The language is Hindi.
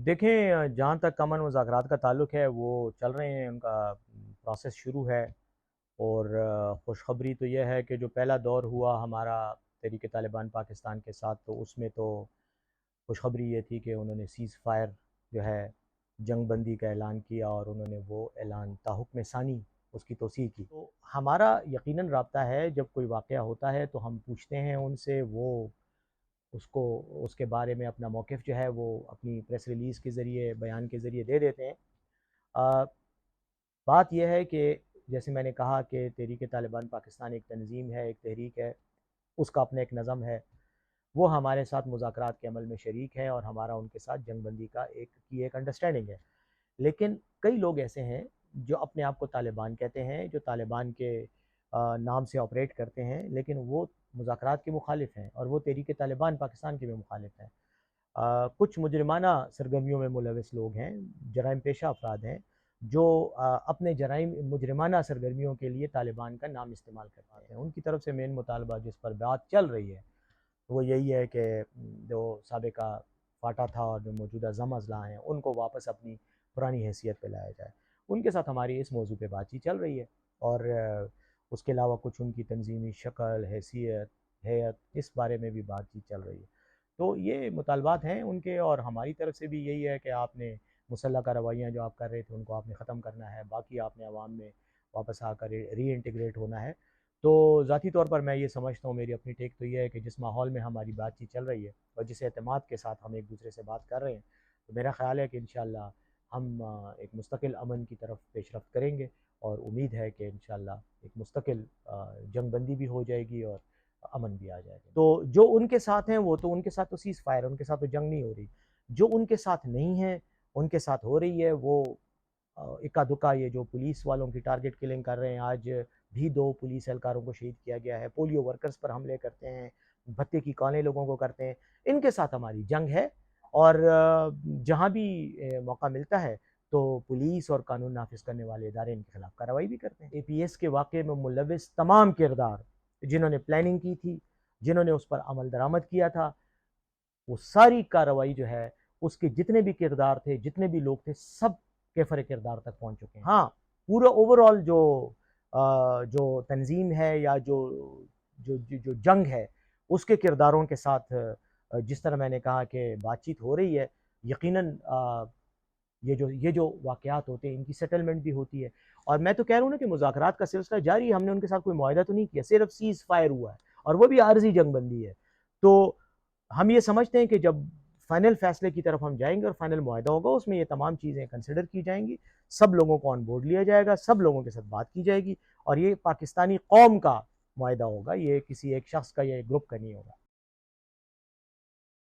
देखें, जहाँ तक अमन मुज़ाकरात का ताल्लुक़ है वो चल रहे हैं, उनका प्रोसेस शुरू है। और खुशखबरी तो यह है कि जो पहला दौर हुआ हमारा तहरीक तालिबान पाकिस्तान के साथ, तो उसमें तो खुशखबरी ये थी कि उन्होंने सीज़ फायर जो है, जंग बंदी का ऐलान किया और उन्होंने वो ऐलान ताहुक्म सानी उसकी तौसीक़ की। तो हमारा यकीनन राब्ता है, जब कोई वाक़या होता है तो हम पूछते हैं उनसे, वो उसको उसके बारे में अपना मौक़िफ़ जो है वो अपनी प्रेस रिलीज़ के ज़रिए, बयान के ज़रिए दे देते हैं। अ, बात यह है कि जैसे मैंने कहा कि तहरीक तालिबान पाकिस्तान एक तंज़ीम है, एक तहरीक है, उसका अपना एक नज़म है। वो हमारे साथ मुज़ाकरात के अमल में शरीक है और हमारा उनके साथ जंग बंदी का एक अंडरस्टैंडिंग है। लेकिन कई लोग ऐसे हैं जो अपने आप को तालिबान कहते हैं, जो तालिबान के नाम से ऑपरेट करते हैं, लेकिन वो मुज़ाकरात के मुखालिफ हैं और वो तहरीक तालिबान पाकिस्तान के भी मुखालिफ हैं। कुछ मुजरिमाना सरगर्मियों में मुलविस लोग हैं, जराइम पेशा अफराद हैं, जो अपने जराइम मुजरिमाना सरगर्मियों के लिए तालिबान का नाम इस्तेमाल करते हैं। उनकी तरफ से मेन मुतालबा जिस पर बात चल रही है वो यही है कि जो साबिका फाटा था और जो मौजूदा जम अज़ला हैं, उनको वापस अपनी पुरानी हैसियत पे लाया जाए। उनके साथ हमारी इस मौजू पे बातचीत चल रही है और उसके अलावा कुछ उनकी तंज़ीमी शक्ल, हैसियत, हैयत, इस बारे में भी बातचीत चल रही है। तो ये मुतालबात हैं उनके और हमारी तरफ से भी यही है कि आपने मुसल्लह कार्रवाइयाँ जो आप कर रहे थे उनको आपने ख़त्म करना है, बाकी आपने अवाम में वापस आकर रीइंटीग्रेट होना है। तो ज़ाती तौर पर मैं ये समझता हूँ, मेरी अपनी टेक तो ये है कि जिस माहौल में हमारी बातचीत चल रही है और जिस एतमाद के साथ हम एक दूसरे से बात कर रहे हैं, तो मेरा ख़्याल है कि इंशाअल्लाह हम एक मुस्तकिल अमन की तरफ पेशरफ़्त करेंगे और उम्मीद है कि इंशाअल्लाह एक मुस्तकिल जंग बंदी भी हो जाएगी और अमन भी आ जाएगा। तो जो उनके साथ हैं वो तो उनके साथ तो सीज़ फायर, उनके साथ तो जंग नहीं हो रही। जो उनके साथ नहीं है, उनके साथ हो रही है वो इक्का-दुक्का ये जो पुलिस वालों की टारगेट किलिंग कर रहे हैं, आज भी 2 पुलिस एहलकारों को शहीद किया गया है, पोलियो वर्कर्स पर हमले करते हैं, भत्ते की कॉलें लोगों को करते हैं, इनके साथ हमारी जंग है। और जहाँ भी मौका मिलता है तो पुलिस और कानून नाफ़िज़ करने वाले इदारे इनके खिलाफ कार्रवाई भी करते हैं। एपीएस के वाक़े में मुलविस तमाम किरदार जिन्होंने प्लानिंग की थी, जिन्होंने उस पर अमल दरामद किया था, वो सारी कार्रवाई जो है, उसके जितने भी किरदार थे, जितने भी लोग थे, सब केफ़र किरदार तक पहुँच चुके हैं। हाँ, पूरा ओवरऑल जो तंज़ीम है या जो जंग है, उसके किरदारों के साथ जिस तरह मैंने कहा कि बातचीत हो रही है, यकीनन ये जो वाक़यात होते हैं, इनकी सेटलमेंट भी होती है। और मैं तो कह रहा हूँ ना कि मुज़ाकरात का सिलसिला जारी है, हमने उनके साथ कोई मुआहिदा तो नहीं किया, सिर्फ़ सीज़ फायर हुआ है और वो भी आर्ज़ी जंग बंदी है। तो हम ये समझते हैं कि जब फाइनल फ़ैसले की तरफ हम जाएँगे और फाइनल मुआहिदा होगा, उसमें ये तमाम चीज़ें कंसिडर की जाएँगी, सब लोगों को ऑन बोर्ड लिया जाएगा, सब लोगों के साथ बात की जाएगी और ये पाकिस्तानी कौम का मुआहिदा होगा, ये किसी एक शख़्स का या एक ग्रुप का नहीं होगा।